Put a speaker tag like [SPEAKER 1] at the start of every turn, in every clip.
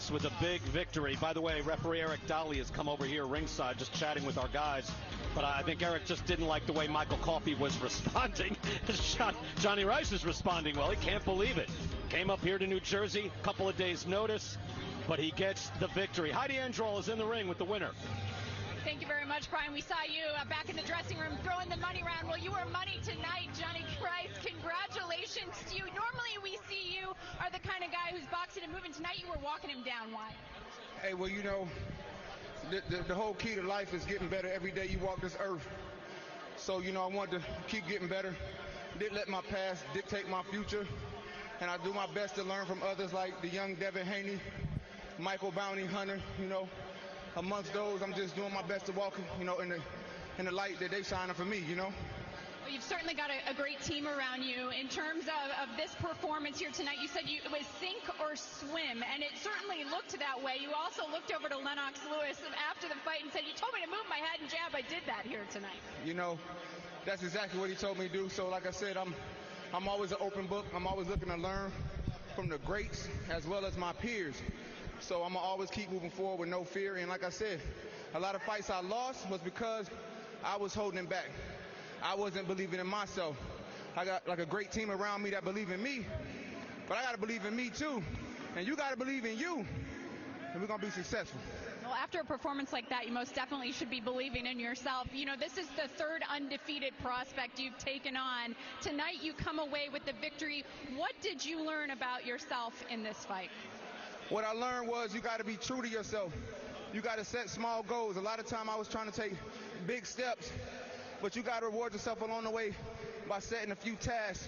[SPEAKER 1] Rice with a big victory. By the way, referee Eric Dolly has come over here ringside just chatting with our guys. But I think Eric just didn't like the way Michael Coffey was responding. Johnny Rice is responding well. He can't believe it. Came up here to New Jersey, a couple of days' notice, but he gets the victory. Heidi Androl is in the ring with the winner.
[SPEAKER 2] Thank you very much, Brian. We saw you back in the dressing room throwing the money around. Well, you were money tonight, Johnny Rice. Congratulations to you. Normally we see you are the kind of guy who's boxing and moving. Tonight you were walking him down. Why?
[SPEAKER 3] Hey, well, you know, the whole key to life is getting better every day you walk this earth. So, you know, I want to keep getting better. Didn't let my past dictate my future. And I do my best to learn from others like the young Devin Haney, Michael Bounty Hunter, you know. Amongst those, I'm just doing my best to walk, you know, in the light that they shining for me, you know.
[SPEAKER 2] Well, you've certainly got a great team around you. In terms of this performance here tonight, you said it was sink or swim, and it certainly looked that way. You also looked over to Lennox Lewis after the fight and said, you told me to move my head and jab. I did that here tonight. You know,
[SPEAKER 3] that's exactly what he told me to do. So like I said, I'm always an open book. I'm always looking to learn from the greats as well as my peers. So I'm going to always keep moving forward with no fear. And like I said, a lot of fights I lost was because I was holding back. I wasn't believing in myself. I got like a great team around me that believe in me, but I got to believe in me too. And you got to believe in you, and we're going to be successful.
[SPEAKER 2] Well, after a performance like that, you most definitely should be believing in yourself. You know, this is the third undefeated prospect you've taken on. Tonight you come away with the victory. What did you learn about yourself in this fight?
[SPEAKER 3] What I learned was you got to be true to yourself. You got to set small goals. A lot of time I was trying to take big steps, but you got to reward yourself along the way by setting a few tasks.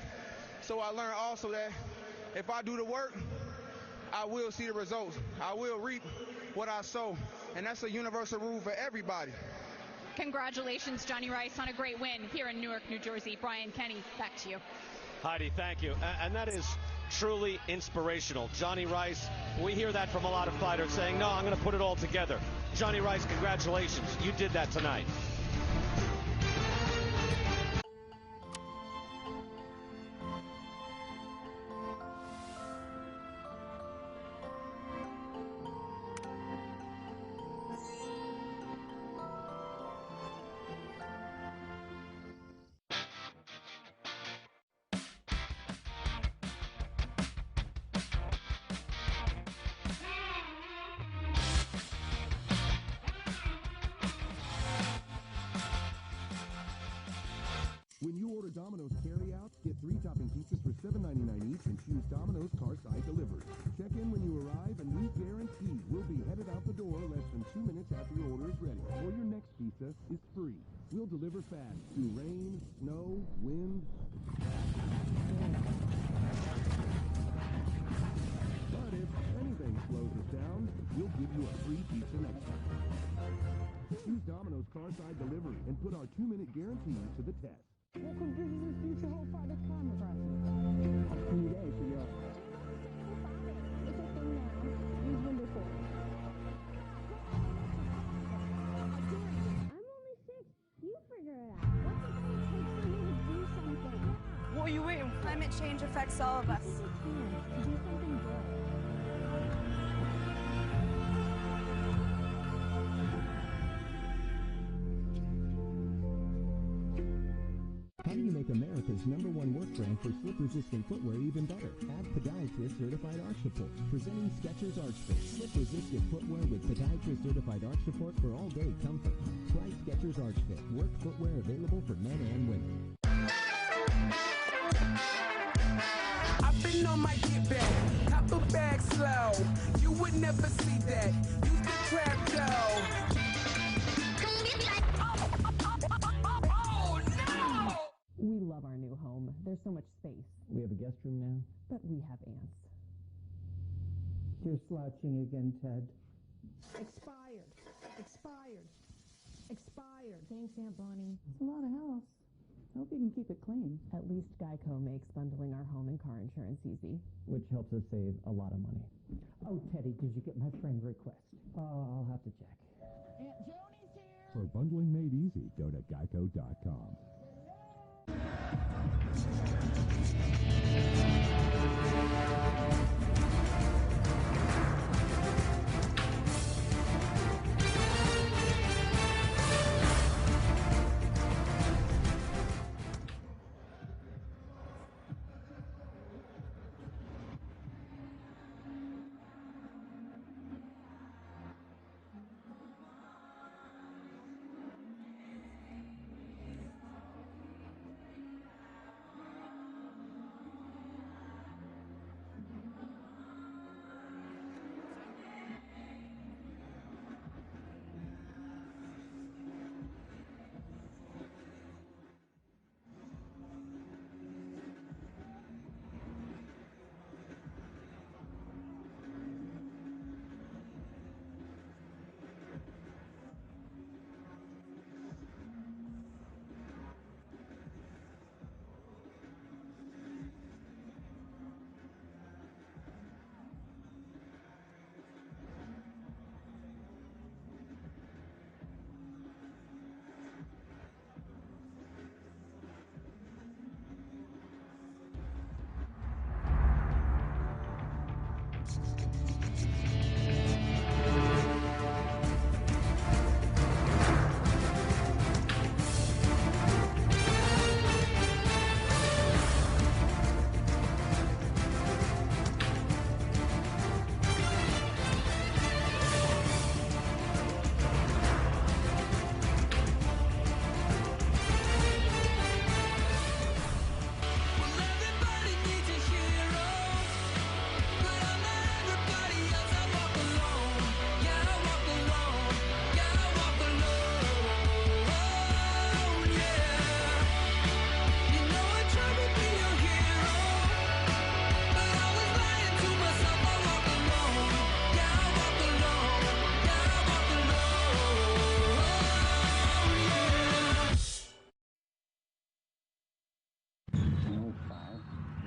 [SPEAKER 3] So I learned also that if I do the work, I will see the results. I will reap what I sow, and that's a universal rule for everybody.
[SPEAKER 2] Congratulations, Johnny Rice, on a great win here in Newark, New Jersey. Brian Kenny, back to you.
[SPEAKER 1] Heidi, thank you. And that is truly inspirational. Johnny Rice, we hear that from a lot of fighters saying, no, I'm going to put it all together. Johnny Rice, congratulations. You did that tonight.
[SPEAKER 4] When you order Domino's carry-out, get 3 topping pizzas for $7.99 each and choose Domino's car-side delivery. Check in when you arrive and we guarantee we'll be headed out the door less than 2 minutes after your order is ready. Or your next pizza is free. We'll deliver fast through rain, snow, wind. But if anything slows us down, we'll give you a free pizza next time. Choose Domino's car-side delivery and put our 2-minute guarantee to the test.
[SPEAKER 5] Welcome, this is the future Hope Fighter Time Process. New day for you. It's open now. Use window 4. I'm only 6. You figure it out. What's it going to take for me to do something?
[SPEAKER 6] What are you waiting for? Climate change affects all of us.
[SPEAKER 5] Do something good.
[SPEAKER 4] How do you make America's #1 work brand for slip-resistant footwear even better? Add Podiatrist Certified Arch Support. Presenting Skechers Arch Fit. Slip-resistant footwear with Podiatrist Certified Arch Support for all-day comfort. Try Skechers Arch Fit. Work footwear available for men and women.
[SPEAKER 7] I've been on my get back. Cop a bag slow. You would never see that. Use the trap though.
[SPEAKER 8] We love our new home. There's so much space.
[SPEAKER 9] We have a guest room now?
[SPEAKER 8] But we have ants.
[SPEAKER 9] You're slouching again, Ted.
[SPEAKER 8] Expired. Expired. Expired. Thanks, Aunt Bonnie.
[SPEAKER 9] It's a lot of house. I hope you can keep it clean.
[SPEAKER 8] At least Geico makes bundling our home and car insurance easy.
[SPEAKER 9] Which helps us save a lot of money. Oh, Teddy, did you get my friend request? I'll have to check.
[SPEAKER 8] Aunt Joni's here.
[SPEAKER 4] For bundling made easy, go to geico.com.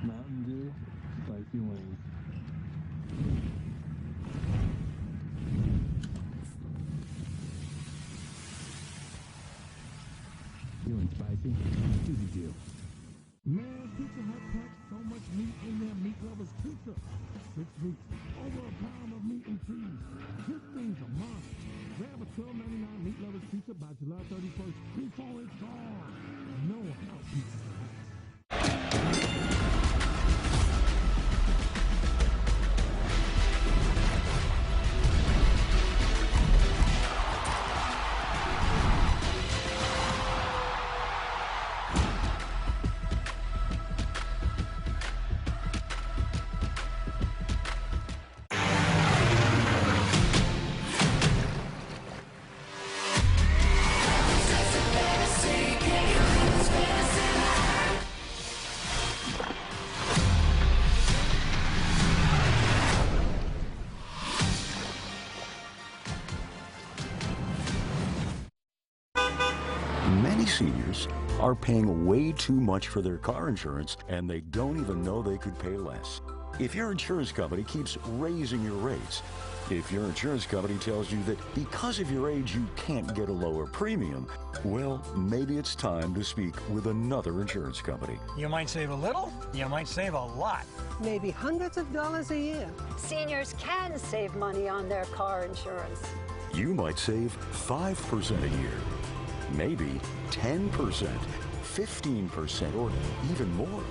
[SPEAKER 4] Mountain Dew, spicy wings. Feeling spicy? Easy deal. Man, Pizza Hut packs so much meat in their meat lovers pizza. 6 meats, over a pound of meat and cheese. This thing's a monster. Grab a $12.99 meat lovers pizza by July 31st before it's gone. No one else Pizza Hut.
[SPEAKER 10] Many seniors are paying way too much for their car insurance, and they don't even know they could pay less. If your insurance company keeps raising your rates, if your insurance company tells you that because of your age you can't get a lower premium, well, maybe it's time to speak with another insurance company.
[SPEAKER 11] You might save a little, you might save a lot.
[SPEAKER 12] Maybe hundreds of dollars a year.
[SPEAKER 13] Seniors can save money on their car insurance.
[SPEAKER 10] You might save 5% a year, maybe 10%, 15%, or even more.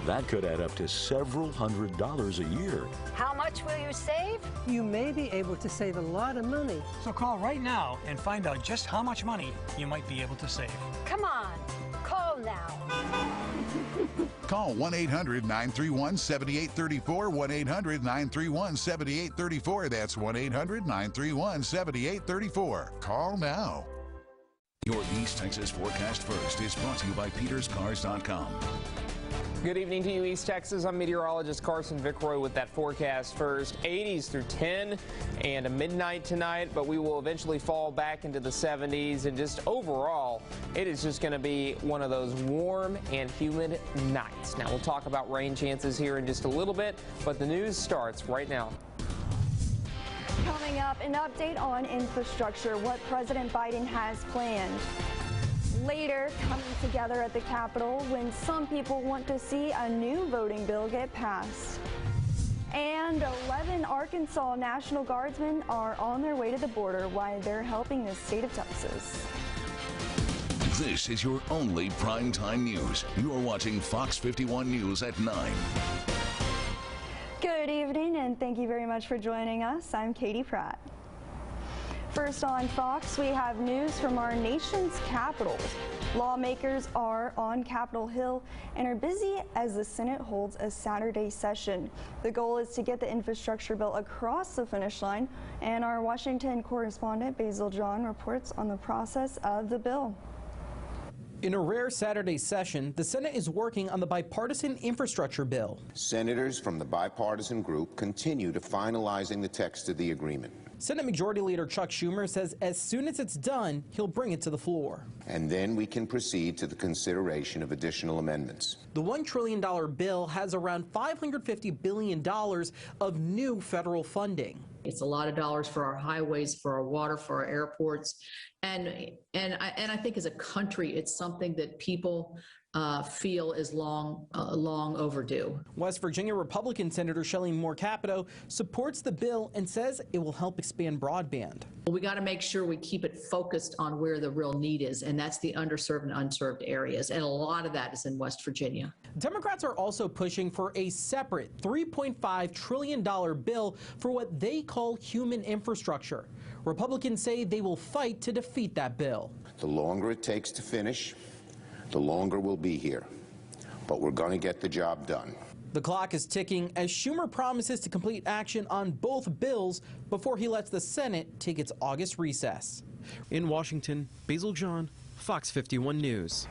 [SPEAKER 10] That could add up to several $100s a year.
[SPEAKER 13] How much will you save?
[SPEAKER 12] You may be able to save a lot of money.
[SPEAKER 11] So call right now and find out just how much money you might be able to save.
[SPEAKER 13] Come on, call now.
[SPEAKER 14] Call 1-800-931-7834, 1-800-931-7834. That's 1-800-931-7834. Call now.
[SPEAKER 15] Your East Texas Forecast First is brought to you by PetersCars.com.
[SPEAKER 16] Good evening to you, East Texas. I'm meteorologist Carson Vickroy with that forecast first. 80s through 10 and a midnight tonight, but we will eventually fall back into the 70s. And just overall, it is just going to be one of those warm and humid nights. Now, we'll talk about rain chances here in just a little bit, but the news starts right now.
[SPEAKER 17] Coming up, an update on infrastructure, what President Biden has planned. Later, coming together at the Capitol when some people want to see a new voting bill get passed. And 11 Arkansas National Guardsmen are on their way to the border while they're helping the state of Texas.
[SPEAKER 15] This is your only primetime news. You are watching Fox 51 News at 9.
[SPEAKER 17] Good evening, and thank you very much for joining us. I'm Katie Pratt. First on Fox, we have news from our nation's capitals. Lawmakers are on Capitol Hill and are busy as the Senate holds a Saturday session. The goal is to get the infrastructure bill across the finish line, and our Washington correspondent Basil John reports on the process of the bill.
[SPEAKER 18] In a rare Saturday session, the Senate is working on the bipartisan infrastructure bill.
[SPEAKER 19] Senators from the bipartisan group continue to finalizing the text of the agreement.
[SPEAKER 18] Senate Majority Leader Chuck Schumer says as soon as it's done, he'll bring it to the floor.
[SPEAKER 19] And then we can proceed to the consideration of additional amendments.
[SPEAKER 18] The $1 trillion bill has around $550 billion of new federal funding.
[SPEAKER 20] It's a lot of dollars for our highways, for our water, for our airports. And I think as a country, it's something that people feel is long overdue.
[SPEAKER 18] West Virginia Republican Senator Shelley Moore Capito supports the bill and says it will help expand broadband.
[SPEAKER 20] We got to make sure we keep it focused on where the real need is, and that's the underserved and unserved areas, and a lot of that is in West Virginia.
[SPEAKER 18] Democrats are also pushing for a separate $3.5 trillion bill for what they call human infrastructure. Republicans say they will fight to defeat that bill.
[SPEAKER 19] The longer it takes to finish, the longer we'll be here. But we're going to get the job done.
[SPEAKER 18] The clock is ticking as Schumer promises to complete action on both bills before he lets the Senate take its August recess. In Washington, Basil John, Fox 51 News.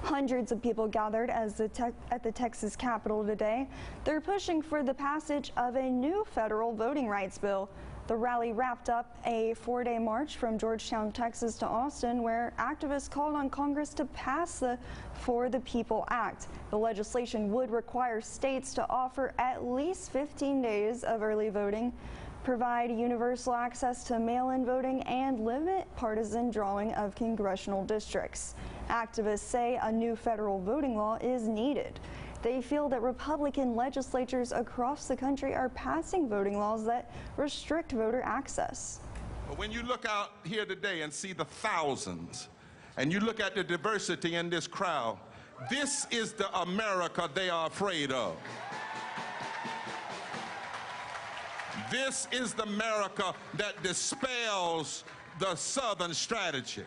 [SPEAKER 17] Hundreds of people gathered at the Texas Capitol today. They're pushing for the passage of a new federal voting rights bill. The rally wrapped up a 4-day march from Georgetown, Texas to Austin, where activists called on Congress to pass the For the People Act. The legislation would require states to offer at least 15 days of early voting, provide universal access to mail-in voting, and limit partisan drawing of congressional districts. Activists say a new federal voting law is needed. They feel that Republican legislatures across the country are passing voting laws that restrict voter access.
[SPEAKER 21] When you look out here today and see the thousands, and you look at the diversity in this crowd, this is the America they are afraid of. This is the America that dispels the Southern strategy.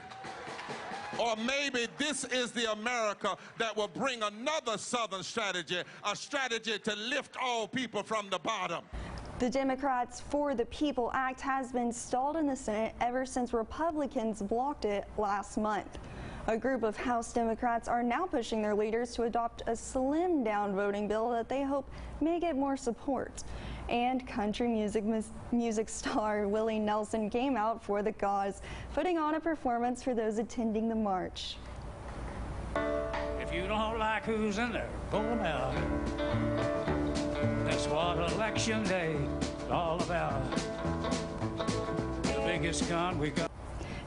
[SPEAKER 21] Or maybe this is the America that will bring another Southern strategy, a strategy to lift all people from the bottom.
[SPEAKER 17] The Democrats' For the People Act has been stalled in the Senate ever since Republicans blocked it last month. A group of House Democrats are now pushing their leaders to adopt a slimmed-down voting bill that they hope may get more support. And country music star Willie Nelson came out for the cause, putting on a performance for those attending the march.
[SPEAKER 22] If you don't like who's in there, pull them out. That's what election day is all about. The biggest gun we got.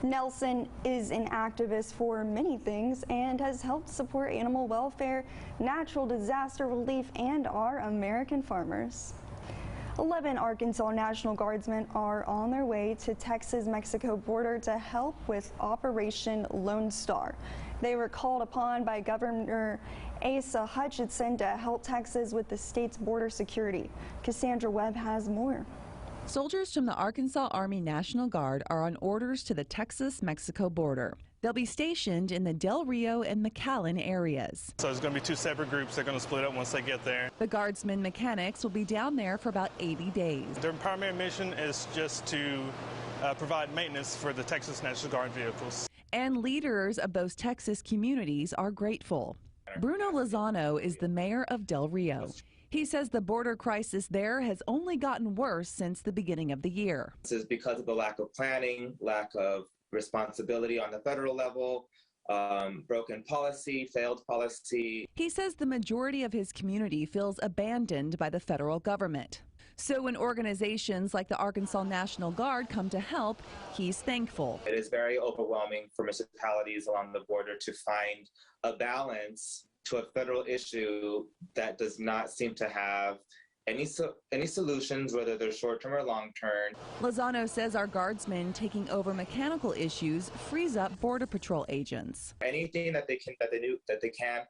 [SPEAKER 17] Nelson is an activist for many things and has helped support animal welfare, natural disaster relief, and our American farmers. 11 Arkansas National Guardsmen are on their way to Texas-Mexico border to help with Operation Lone Star. They were called upon by Governor Asa Hutchinson to help Texas with the state's border security. Cassandra Webb has more.
[SPEAKER 23] Soldiers from the Arkansas Army National Guard are on orders to the Texas-Mexico border. They'll be stationed in the Del Rio and McAllen areas.
[SPEAKER 24] So there's going to be two separate groups. They're going to split up once they get there.
[SPEAKER 23] The Guardsmen mechanics will be down there for about 80 days.
[SPEAKER 24] Their primary mission is just to provide maintenance for the Texas National Guard vehicles.
[SPEAKER 23] And leaders of those Texas communities are grateful. Bruno Lozano is the mayor of Del Rio. He says the border crisis there has only gotten worse since the beginning of the year.
[SPEAKER 25] This is because of the lack of planning, lack of responsibility on the federal level, broken policy, failed policy.
[SPEAKER 23] He says the majority of his community feels abandoned by the federal government. So when organizations like the Arkansas National Guard come to help, he's thankful.
[SPEAKER 25] It is very overwhelming for municipalities along the border to find a balance to a federal issue that does not seem to have any solutions, whether they're short-term or long-term.
[SPEAKER 23] Lozano says our guardsmen taking over mechanical issues frees up Border Patrol agents.
[SPEAKER 25] Anything that they can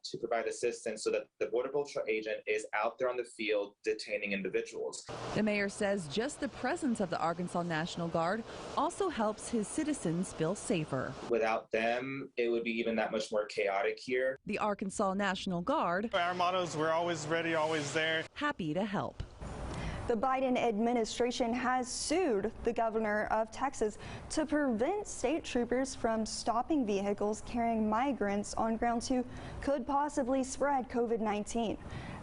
[SPEAKER 25] to provide assistance so that the Border Patrol agent is out there on the field detaining individuals.
[SPEAKER 23] The mayor says just the presence of the Arkansas National Guard also helps his citizens feel safer.
[SPEAKER 25] Without them, it would be even that much more chaotic here.
[SPEAKER 23] The Arkansas National Guard.
[SPEAKER 24] Our motto is we're always ready, always there.
[SPEAKER 23] Happy to help.
[SPEAKER 17] The Biden administration has sued the governor of Texas to prevent state troopers from stopping vehicles carrying migrants on grounds who could possibly spread COVID-19.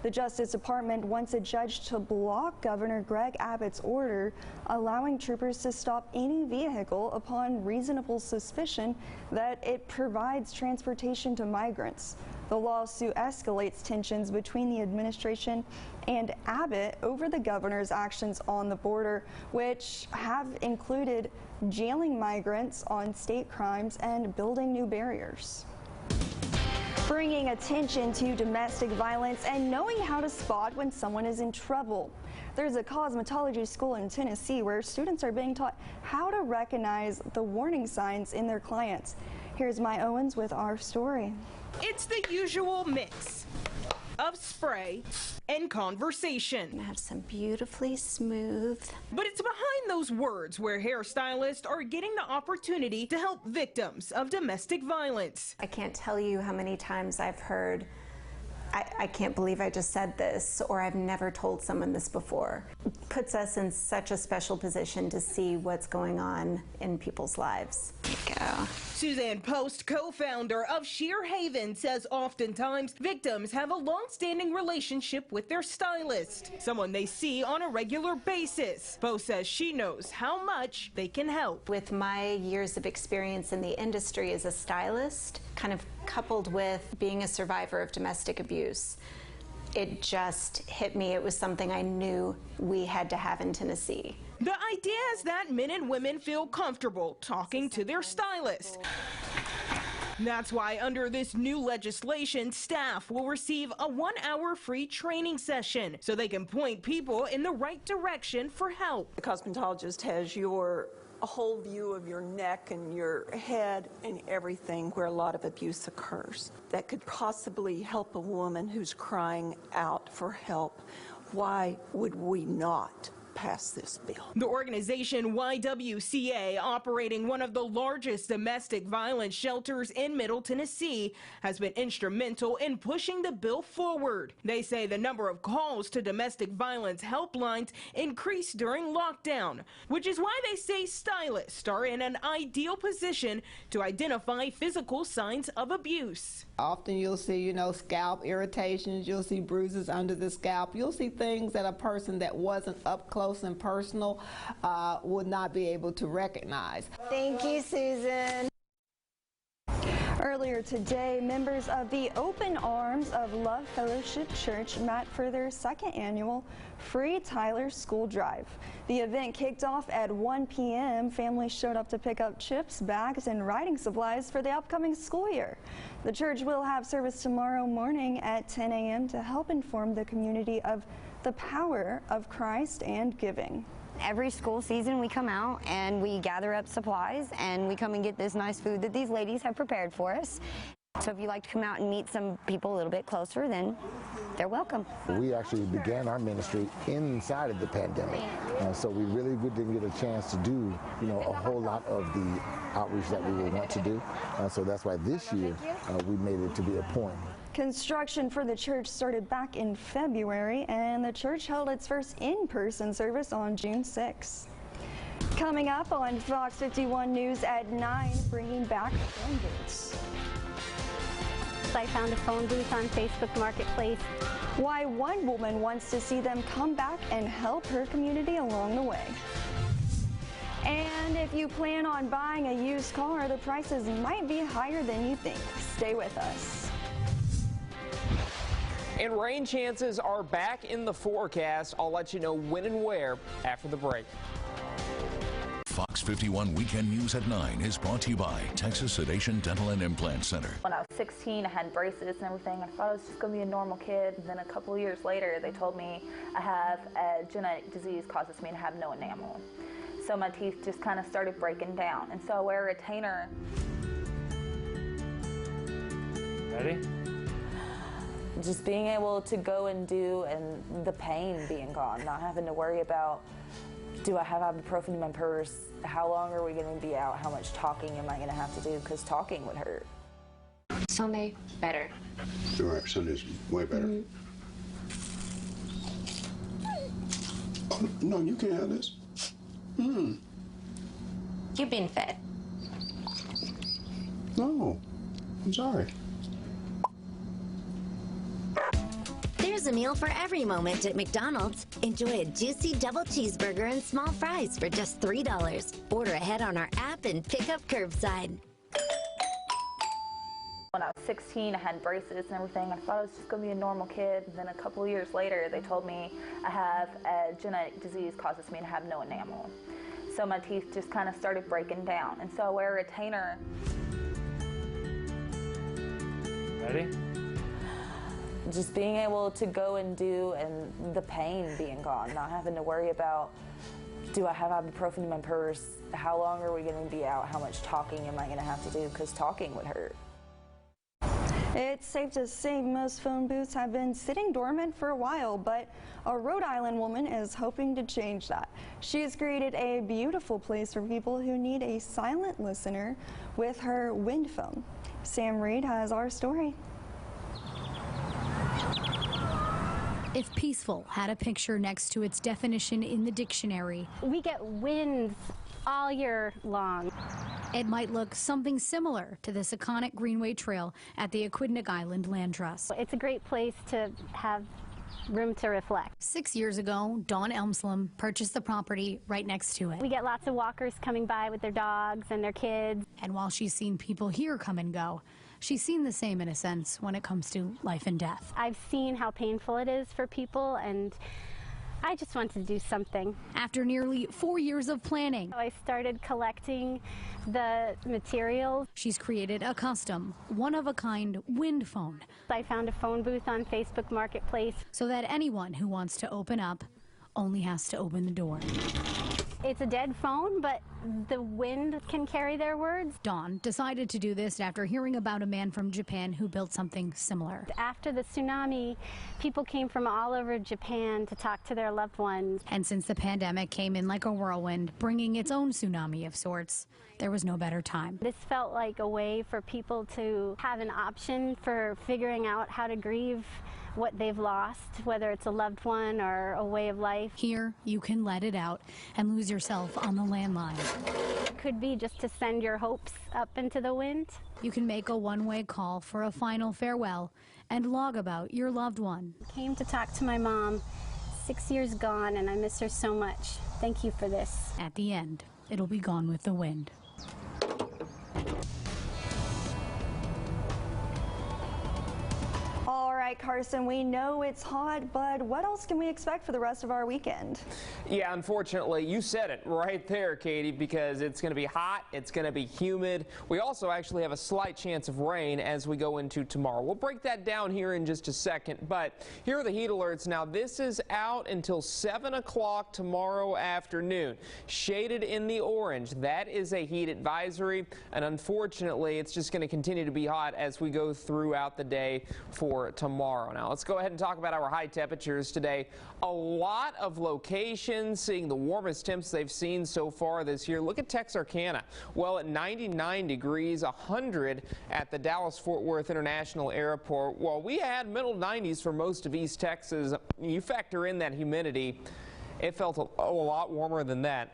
[SPEAKER 17] The Justice Department wants a judge to block Governor Greg Abbott's order allowing troopers to stop any vehicle upon reasonable suspicion that it provides transportation to migrants. The lawsuit escalates tensions between the administration and Abbott over the governor's actions on the border, which have included jailing migrants on state crimes and building new barriers. bringing attention to domestic violence and knowing how to spot when someone is in trouble. There's a cosmetology school in Tennessee where students are being taught how to recognize the warning signs in their clients. Here's Mai Owens with our story.
[SPEAKER 1] It's the usual mix of spray and conversation.
[SPEAKER 2] I have some beautifully smooth.
[SPEAKER 1] But it's behind those words where hairstylists are getting the opportunity to help victims of domestic violence.
[SPEAKER 2] I can't tell you how many times I've heard, I can't believe I just said this, or I've never told someone this before. It puts us in such a special position to see what's going on in people's lives. There you go.
[SPEAKER 1] Suzanne Post, co-founder of Sheer Haven, says oftentimes victims have a long-standing relationship with their stylist, someone they see on a regular basis. Post says she knows how much they can help.
[SPEAKER 2] With my years of experience in the industry as a stylist, kind of coupled with being a survivor of domestic abuse, it just hit me. It was something I knew we had to have in Tennessee.
[SPEAKER 1] The idea is that men and women feel comfortable talking to their stylist. That's why under this new legislation, staff will receive a 1-hour free training session so they can point people in the right direction for help.
[SPEAKER 3] The cosmetologist has your whole view of your neck and your head and everything where a lot of abuse occurs. That could possibly help a woman who's crying out for help. Why would we not pass this bill?
[SPEAKER 1] The organization YWCA, operating one of the largest domestic violence shelters in Middle Tennessee, has been instrumental in pushing the bill forward. They say the number of calls to domestic violence helplines increased during lockdown, which is why they say stylists are in an ideal position to identify physical signs of abuse.
[SPEAKER 5] Often you'll see, scalp irritations, you'll see bruises under the scalp, you'll see things that a person that wasn't up close and personal would not be able to recognize.
[SPEAKER 2] Thank you, Susan.
[SPEAKER 17] Earlier today, members of the Open Arms of Love Fellowship Church met for their second annual Free Tyler School Drive. The event kicked off at 1 p.m. Families showed up to pick up chips, bags, and writing supplies for the upcoming school year. The church will have service tomorrow morning at 10 a.m. to help inform the community of the power of Christ and giving.
[SPEAKER 6] Every school season we come out and we gather up supplies and we come and get this nice food that these ladies have prepared for us. So if you'd like to come out and meet some people a little bit closer, then they're welcome.
[SPEAKER 26] We actually began our ministry inside of the pandemic, so we really didn't get a chance to do, a whole lot of the outreach that we would want to do. So that's why this year we made it to be a point.
[SPEAKER 17] Construction for the church started back in February, and the church held its first in-person service on June 6th. Coming up on Fox 51 News at 9, bringing back phone booths.
[SPEAKER 6] I found a phone booth on Facebook Marketplace.
[SPEAKER 17] Why one woman wants to see them come back and help her community along the way. And if you plan on buying a used car, the prices might be higher than you think. Stay with us.
[SPEAKER 16] And rain chances are back in the forecast. I'll let you know when and where after the break.
[SPEAKER 15] Fox 51 Weekend News at 9 is brought to you by Texas Sedation Dental and Implant Center.
[SPEAKER 27] When I was 16, I had braces and everything. I thought I was just going to be a normal kid. And then a couple of years later, they told me I have a genetic disease causes me to have no enamel. So my teeth just kind of started breaking down. And so I wear a retainer.
[SPEAKER 16] Ready?
[SPEAKER 27] Just being able to go and do, and the pain being gone, not having to worry about, do I have ibuprofen in my purse? How long are we going to be out? How much talking am I going to have to do? Because talking would hurt.
[SPEAKER 28] Sunday, better.
[SPEAKER 29] All right, Sunday's way better. Oh, no, you can't have this.
[SPEAKER 28] You've been fed.
[SPEAKER 29] No, I'm sorry.
[SPEAKER 30] There's a meal for every moment at McDonald's. Enjoy a juicy double cheeseburger and small fries for just $3. Order ahead on our app and pick up curbside.
[SPEAKER 27] When I was 16, I had braces and everything. I thought I was just going to be a normal kid. And then a couple of years later, they told me I have a genetic disease causes me to have no enamel. So my teeth just kind of started breaking down. And so I wear a retainer.
[SPEAKER 16] Ready?
[SPEAKER 27] just being able to go and do, and the pain being gone, not having to worry about, do I have ibuprofen in my purse? How long are we going to be out? How much talking am I going to have to do? Because talking would hurt.
[SPEAKER 17] It's safe to say most phone booths have been sitting dormant for a while, but a Rhode Island woman is hoping to change that. She has created a beautiful place for people who need a silent listener with her wind phone. Sam Reed has our story.
[SPEAKER 4] If peaceful had a picture next to its definition in the dictionary,
[SPEAKER 7] we get winds all year long.
[SPEAKER 4] It might look something similar to this iconic Greenway Trail at the Aquidneck Island Land Trust.
[SPEAKER 7] It's a great place to have room to reflect.
[SPEAKER 4] 6 years ago, Dawn Elmslem purchased the property right next to it.
[SPEAKER 7] We get lots of walkers coming by with their dogs and their kids.
[SPEAKER 4] And while she's seen people here come and go, she's seen the same in a sense when it comes to life and death.
[SPEAKER 7] I've seen how painful it is for people, and I just wanted to do something.
[SPEAKER 4] After nearly 4 years of planning,
[SPEAKER 7] I started collecting the materials.
[SPEAKER 4] She's created a custom, one-of-a-kind wind phone.
[SPEAKER 7] I found a phone booth on Facebook Marketplace.
[SPEAKER 4] So that anyone who wants to open up only has to open the door.
[SPEAKER 7] It's a dead phone, but the wind can carry their words.
[SPEAKER 4] Dawn decided to do this after hearing about a man from Japan who built something similar.
[SPEAKER 7] After the tsunami, people came from all over Japan to talk to their loved ones.
[SPEAKER 4] And since the pandemic came in like a whirlwind, bringing its own tsunami of sorts, there was no better time.
[SPEAKER 7] This felt like a way for people to have an option for figuring out how to grieve what they've lost, whether it's a loved one or a way of life.
[SPEAKER 4] Here, you can let it out and lose yourself on the landline.
[SPEAKER 7] It could be just to send your hopes up into the wind.
[SPEAKER 4] You can make a one-way call for a final farewell and log about your loved one.
[SPEAKER 7] I came to talk to my mom, 6 years gone, and I miss her so much. Thank you for this.
[SPEAKER 4] At the end, it'll be gone with the wind.
[SPEAKER 17] All right, Carson, we know it's hot, but what else can we expect for the rest of our weekend?
[SPEAKER 16] Yeah, unfortunately, you said it right there, Katie, because it's going to be hot, it's going to be humid. We also actually have a slight chance of rain as we go into tomorrow. We'll break that down here in just a second, but here are the heat alerts. Now, this is out until 7 o'clock tomorrow afternoon. Shaded in the orange, that is a heat advisory, and unfortunately, it's just going to continue to be hot as we go throughout the day for tomorrow. Now let's go ahead and talk about our high temperatures today. A lot of locations seeing the warmest temps they've seen so far this year. Look at Texarkana. Well, at 99 degrees, 100 at the Dallas-Fort Worth International Airport. Well, we had middle 90s for most of East Texas. You factor in that humidity, it felt a lot warmer than that.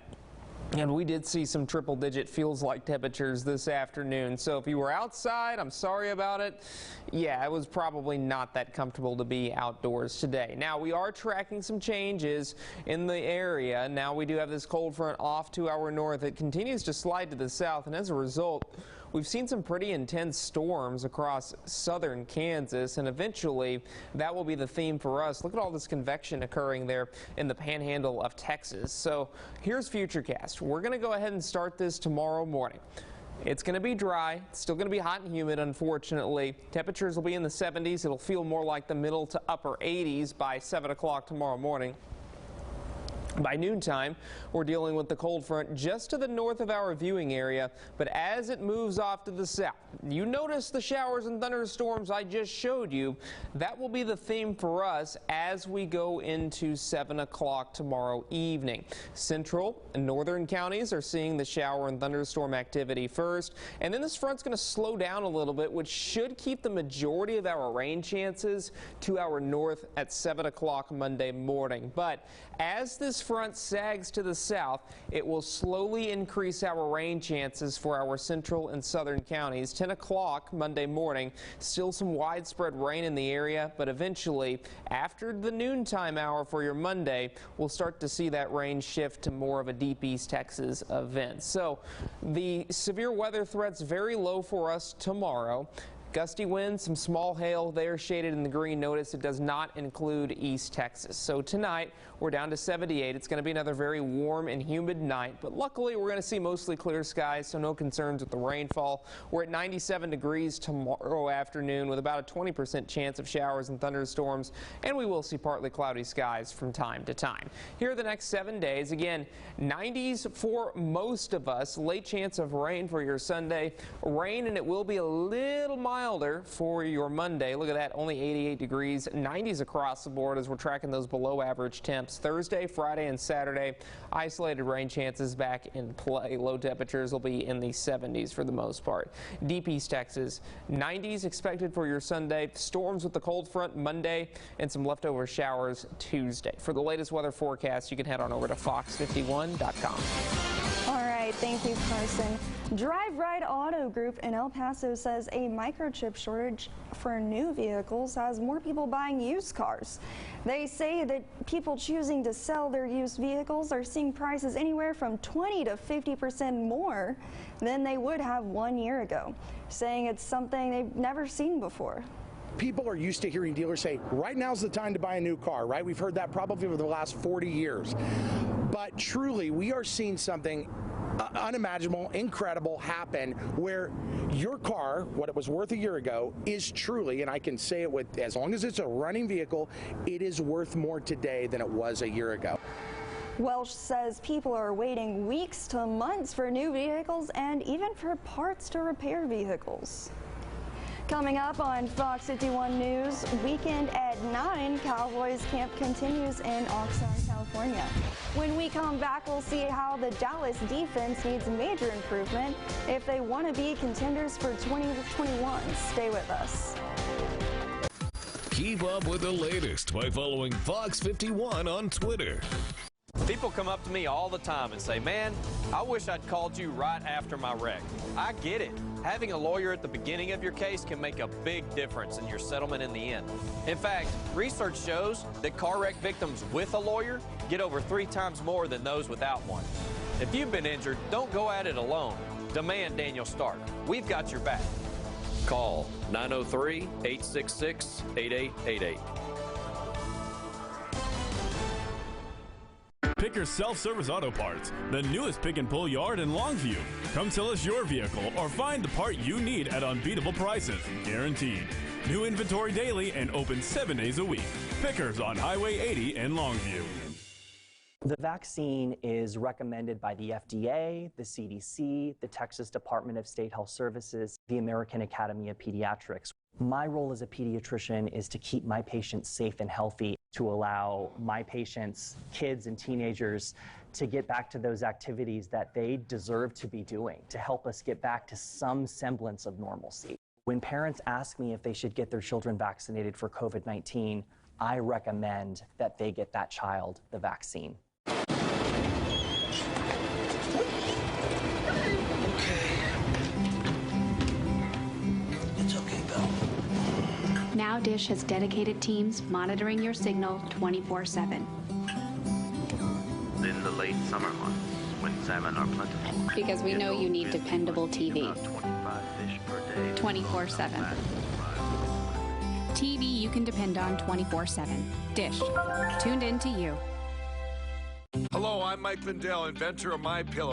[SPEAKER 16] And we did see some triple-digit feels-like temperatures this afternoon. So if you were outside, I'm sorry about it. Yeah, it was probably not that comfortable to be outdoors today. Now, we are tracking some changes in the area. Now, we do have this cold front off to our north. It continues to slide to the south, and as a result, we've seen some pretty intense storms across southern Kansas, and eventually that will be the theme for us. Look at all this convection occurring there in the panhandle of Texas. So here's Futurecast. We're going to go ahead and start this tomorrow morning. It's going to be dry. It's still going to be hot and humid, unfortunately. Temperatures will be in the 70s. It'll feel more like the middle to upper 80s by 7 o'clock tomorrow morning. By noontime, we're dealing with the cold front just to the north of our viewing area, but as it moves off to the south, you notice the showers and thunderstorms I just showed you. That will be the theme for us as we go into 7 o'clock tomorrow evening. Central and northern counties are seeing the shower and thunderstorm activity first, and then this front's going to slow down a little bit, which should keep the majority of our rain chances to our north at 7 o'clock Monday morning. But as this front sags to the south, it will slowly increase our rain chances for our central and southern counties. 10 o'clock Monday morning, still some widespread rain in the area, but eventually after the noontime hour for your Monday, we'll start to see that rain shift to more of a deep East Texas event. So the severe weather threat's very low for us tomorrow. Gusty winds, some small hail there shaded in the green. Notice it does not include East Texas. So tonight we're down to 78. It's going to be another very warm and humid night, but luckily we're going to see mostly clear skies, so no concerns with the rainfall. We're at 97 degrees tomorrow afternoon with about a 20% chance of showers and thunderstorms, and we will see partly cloudy skies from time to time. Here are the next 7 days. Again, 90s for most of us. Late chance of rain for your Sunday. Rain, and it will be a little milder for your Monday. Look at that, only 88 degrees. 90s across the board as we're tracking those below average temps. Thursday, Friday, and Saturday, isolated rain chances back in play. Low temperatures will be in the 70s for the most part. Deep East Texas, 90s expected for your Sunday. Storms with the cold front Monday and some leftover showers Tuesday. For the latest weather forecast, you can head on over to FOX51.com.
[SPEAKER 17] All right, thank you, Carson. Drive Ride Auto Group in El Paso says a microchip shortage for new vehicles has more people buying used cars. They say that people choosing to sell their used vehicles are seeing prices anywhere from 20 to 50% more than they would have 1 year ago, saying it's something they've never seen before.
[SPEAKER 8] People are used to hearing dealers say, right now's the time to buy a new car, right? We've heard that probably over the last 40 years. But truly, we are seeing something unimaginable, incredible happen where your car, what it was worth a year ago, is truly, and I can say it with, as long as it's a running vehicle, it is worth more today than it was a year ago.
[SPEAKER 17] Welsh says people are waiting weeks to months for new vehicles and even for parts to repair vehicles. Coming up on Fox 51 News, weekend at 9, Cowboys camp continues in Oxnard, California. When we come back, we'll see how the Dallas defense needs major improvement if they want to be contenders for 2021. Stay with us.
[SPEAKER 15] Keep up with the latest by following Fox 51 on Twitter.
[SPEAKER 9] People come up to me all the time and say, man, I wish I'd called you right after my wreck. I get it. Having a lawyer at the beginning of your case can make a big difference in your settlement in the end. In fact, research shows that car wreck victims with a lawyer get over 3 times more than those without one. If you've been injured, don't go at it alone. Demand Daniel Stark. We've got your back. Call 903-866-8888.
[SPEAKER 10] Picker Self-Service Auto Parts, the newest pick and pull yard in Longview. Come sell us your vehicle or find the part you need at unbeatable prices, guaranteed. New inventory daily and open 7 days a week. Pickers on Highway 80 in Longview.
[SPEAKER 11] The vaccine is recommended by the FDA, the CDC, the Texas Department of State Health Services, the American Academy of Pediatrics. My role as a pediatrician is to keep my patients safe and healthy, to allow my patients, kids and teenagers, to get back to those activities that they deserve to be doing, to help us get back to some semblance of normalcy. When parents ask me if they should get their children vaccinated for COVID-19, I recommend that they get that child the vaccine.
[SPEAKER 12] Now Dish has dedicated teams monitoring your signal 24/7.
[SPEAKER 13] In the late summer months, when salmon are plentiful.
[SPEAKER 12] Because we know you need dependable TV. 24/7. TV you can depend on 24/7. Dish. Tuned in to you.
[SPEAKER 14] Hello, I'm Mike Lindell, inventor of MyPillow.